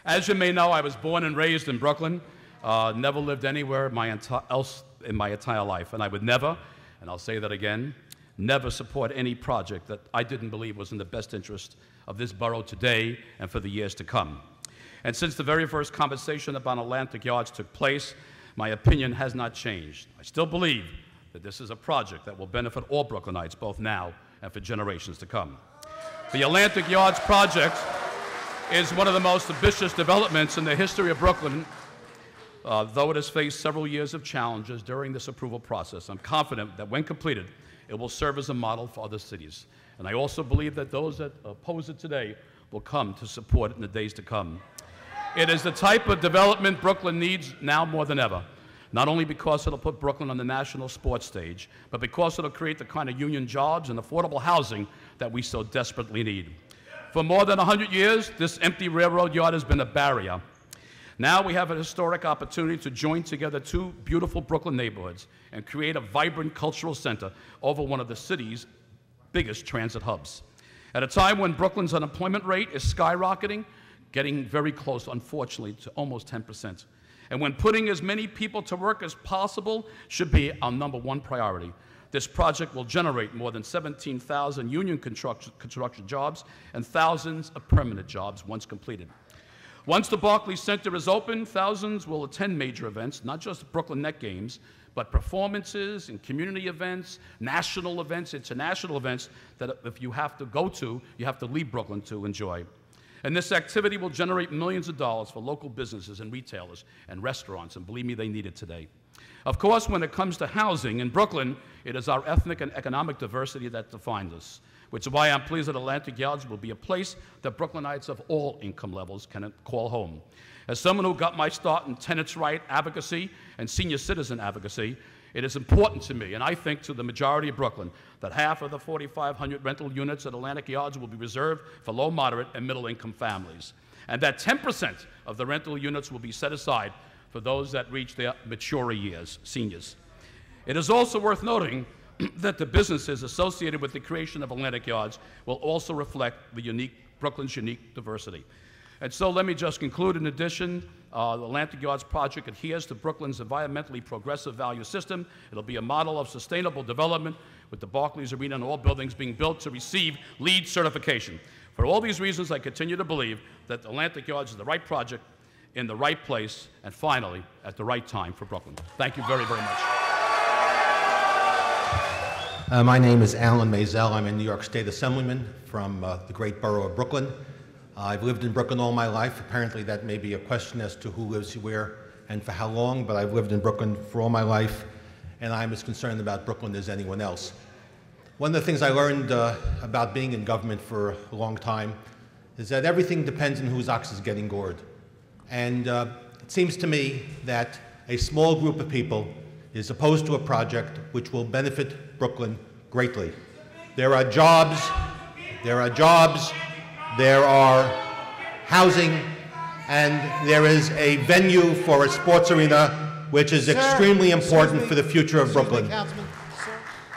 As you may know, I was born and raised in Brooklyn, never lived anywhere else in my entire life, and I would never, and I'll say that again, never support any project that I didn't believe was in the best interest of this borough today and for the years to come. And since the very first conversation about Atlantic Yards took place, my opinion has not changed. I still believe that this is a project that will benefit all Brooklynites, both now and for generations to come. The Atlantic Yards project is one of the most ambitious developments in the history of Brooklyn. Though it has faced several years of challenges during this approval process, I'm confident that when completed, it will serve as a model for other cities. And I also believe that those that oppose it today will come to support it in the days to come. It is the type of development Brooklyn needs now more than ever, not only because it'll put Brooklyn on the national sports stage, but because it'll create the kind of union jobs and affordable housing that we so desperately need. For more than 100 years, this empty railroad yard has been a barrier. Now we have a historic opportunity to join together two beautiful Brooklyn neighborhoods and create a vibrant cultural center over one of the city's biggest transit hubs. At a time when Brooklyn's unemployment rate is skyrocketing, getting very close, unfortunately, to almost 10%. And when putting as many people to work as possible should be our #1 priority. This project will generate more than 17,000 union construction jobs and thousands of permanent jobs once completed. Once the Barclays Center is open, thousands will attend major events, not just Brooklyn Net games, but performances and community events, national events, international events that if you have to go to, you have to leave Brooklyn to enjoy. And this activity will generate millions of dollars for local businesses and retailers and restaurants, and believe me, they need it today. Of course, when it comes to housing in Brooklyn, it is our ethnic and economic diversity that defines us, which is why I'm pleased that Atlantic Yards will be a place that Brooklynites of all income levels can call home. As someone who got my start in tenants' right advocacy and senior citizen advocacy, it is important to me, and I think to the majority of Brooklyn, that half of the 4,500 rental units at Atlantic Yards will be reserved for low, moderate, and middle-income families, and that 10% of the rental units will be set aside for those that reach their mature years, seniors. It is also worth noting that the businesses associated with the creation of Atlantic Yards will also reflect Brooklyn's unique diversity. And so let me just conclude. In addition, the Atlantic Yards project adheres to Brooklyn's environmentally progressive value system. It'll be a model of sustainable development, with the Barclays Arena and all buildings being built to receive LEED certification. For all these reasons, I continue to believe that Atlantic Yards is the right project, in the right place, and finally, at the right time for Brooklyn. Thank you very, very much. My name is Alan Maisel. I'm a New York State Assemblyman from the great borough of Brooklyn. I've lived in Brooklyn all my life. Apparently that may be a question as to who lives where and for how long, but I've lived in Brooklyn for all my life, and I'm as concerned about Brooklyn as anyone else. One of the things I learned about being in government for a long time is that everything depends on whose ox is getting gored. And it seems to me that a small group of people is opposed to a project which will benefit Brooklyn greatly. There are jobs, there are housing, and there is a venue for a sports arena which is extremely important for the future of Brooklyn.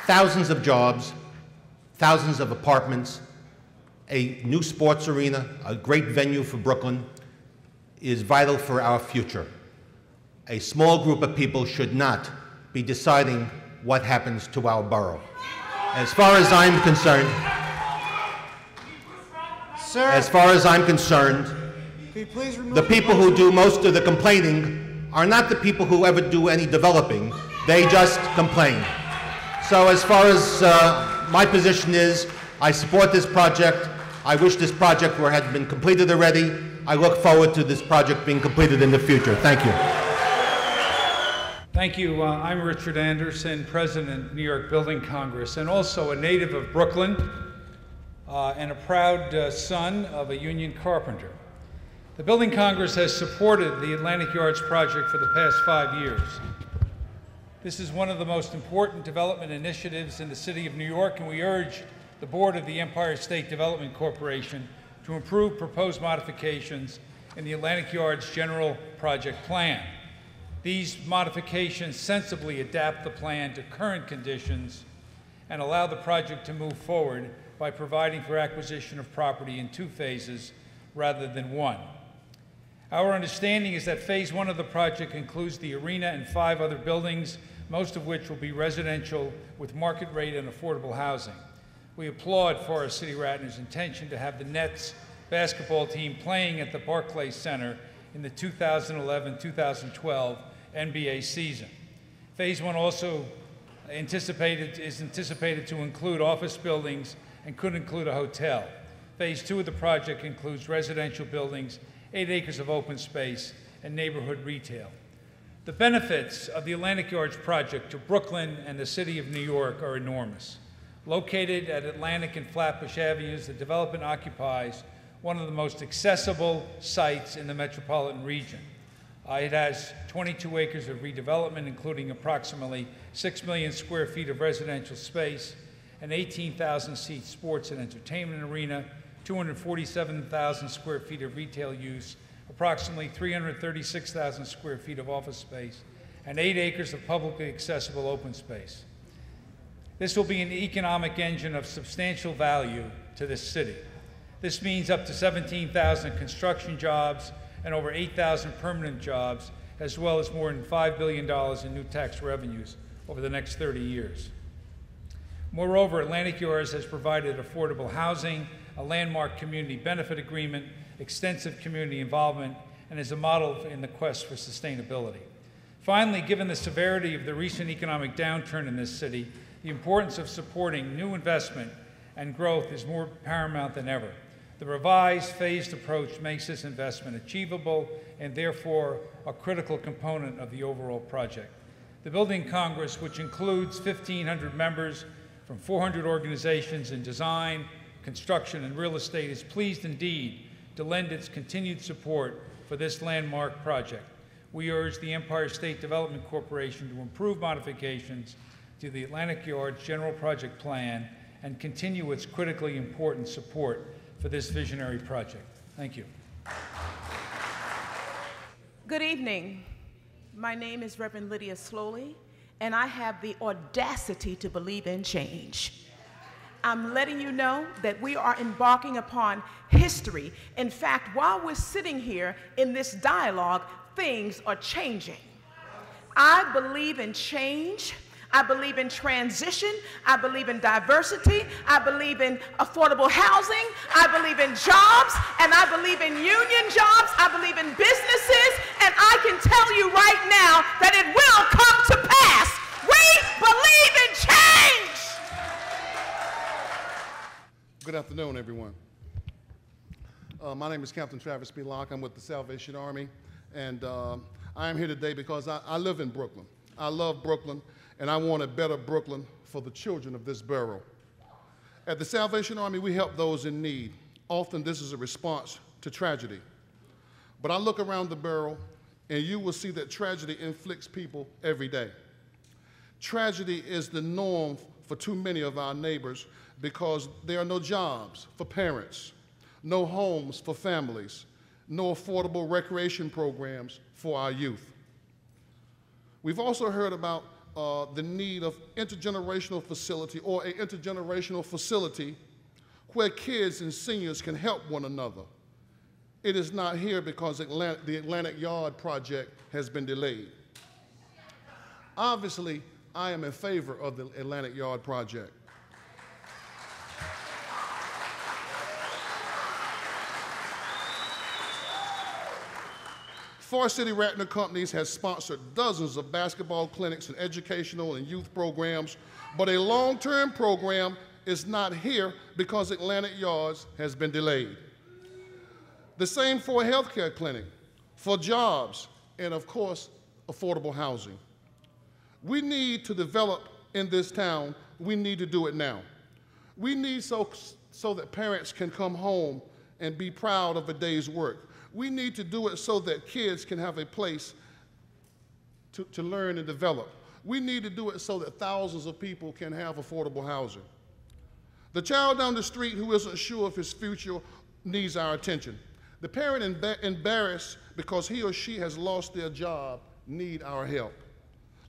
Thousands of jobs, thousands of apartments, a new sports arena, a great venue for Brooklyn is vital for our future. A small group of people should not be deciding what happens to our borough. As far as I'm concerned, the people who do most of the complaining are not the people who ever do any developing. They just complain. So as far as my position is, I support this project. I wish this project had been completed already. I look forward to this project being completed in the future. Thank you. Thank you. I'm Richard Anderson, President, New York Building Congress, and also a native of Brooklyn and a proud son of a union carpenter. The Building Congress has supported the Atlantic Yards project for the past 5 years. This is one of the most important development initiatives in the city of New York, and we urge the board of the Empire State Development Corporation to improve proposed modifications in the Atlantic Yards General Project Plan. These modifications sensibly adapt the plan to current conditions and allow the project to move forward by providing for acquisition of property in 2 phases rather than 1. Our understanding is that Phase 1 of the project includes the arena and 5 other buildings, most of which will be residential with market rate and affordable housing. We applaud Forest City Radnor's intention to have the Nets basketball team playing at the Barclays Center in the 2011-2012 NBA season. Phase 1 also is anticipated to include office buildings and could include a hotel. Phase 2 of the project includes residential buildings, 8 acres of open space, and neighborhood retail. The benefits of the Atlantic Yards project to Brooklyn and the city of New York are enormous. Located at Atlantic and Flatbush Avenues, the development occupies one of the most accessible sites in the metropolitan region. It has 22 acres of redevelopment, including approximately 6 million square feet of residential space, an 18,000-seat sports and entertainment arena, 247,000 square feet of retail use, approximately 336,000 square feet of office space, and 8 acres of publicly accessible open space. This will be an economic engine of substantial value to this city. This means up to 17,000 construction jobs and over 8,000 permanent jobs, as well as more than $5 billion in new tax revenues over the next 30 years. Moreover, Atlantic Yards has provided affordable housing, a landmark community benefit agreement, extensive community involvement, and is a model in the quest for sustainability. Finally, given the severity of the recent economic downturn in this city, the importance of supporting new investment and growth is more paramount than ever. The revised, phased approach makes this investment achievable and therefore a critical component of the overall project. The Building Congress, which includes 1,500 members from 400 organizations in design, construction, and real estate, is pleased indeed to lend its continued support for this landmark project. We urge the Empire State Development Corporation to improve modifications to the Atlantic Yards General Project Plan and continue its critically important support for this visionary project. Thank you. Good evening. My name is Reverend Lydia Slowly, and I have the audacity to believe in change. I'm letting you know that we are embarking upon history. In fact, while we're sitting here in this dialogue, things are changing. I believe in change. I believe in transition. I believe in diversity. I believe in affordable housing. I believe in jobs, and I believe in union jobs. I believe in businesses, and I can tell you right now that it will come to pass. We believe in change. Good afternoon, everyone. My name is Captain Travis B. Locke. I'm with the Salvation Army, and I am here today because I live in Brooklyn. I love Brooklyn, and I want a better Brooklyn for the children of this borough. At the Salvation Army, we help those in need. Often this is a response to tragedy. But I look around the borough, and you will see that tragedy inflicts people every day. Tragedy is the norm for too many of our neighbors because there are no jobs for parents, no homes for families, no affordable recreation programs for our youth. We've also heard about the need of intergenerational facility or an intergenerational facility where kids and seniors can help one another. It is not here because the Atlantic Yard project has been delayed. Obviously, I am in favor of the Atlantic Yard project. Forest City Radnor Companies has sponsored dozens of basketball clinics and educational and youth programs, but a long-term program is not here because Atlantic Yards has been delayed. The same for a healthcare clinic, for jobs, and of course, affordable housing. We need to develop in this town. We need to do it now. We need so that parents can come home and be proud of a day's work. We need to do it so that kids can have a place to learn and develop. We need to do it so that thousands of people can have affordable housing. The child down the street who isn't sure of his future needs our attention. The parent embarrassed because he or she has lost their job need our help.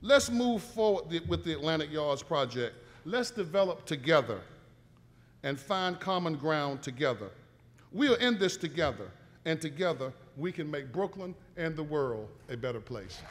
Let's move forward with the Atlantic Yards project. Let's develop together and find common ground together. We are in this together, and together we can make Brooklyn and the world a better place.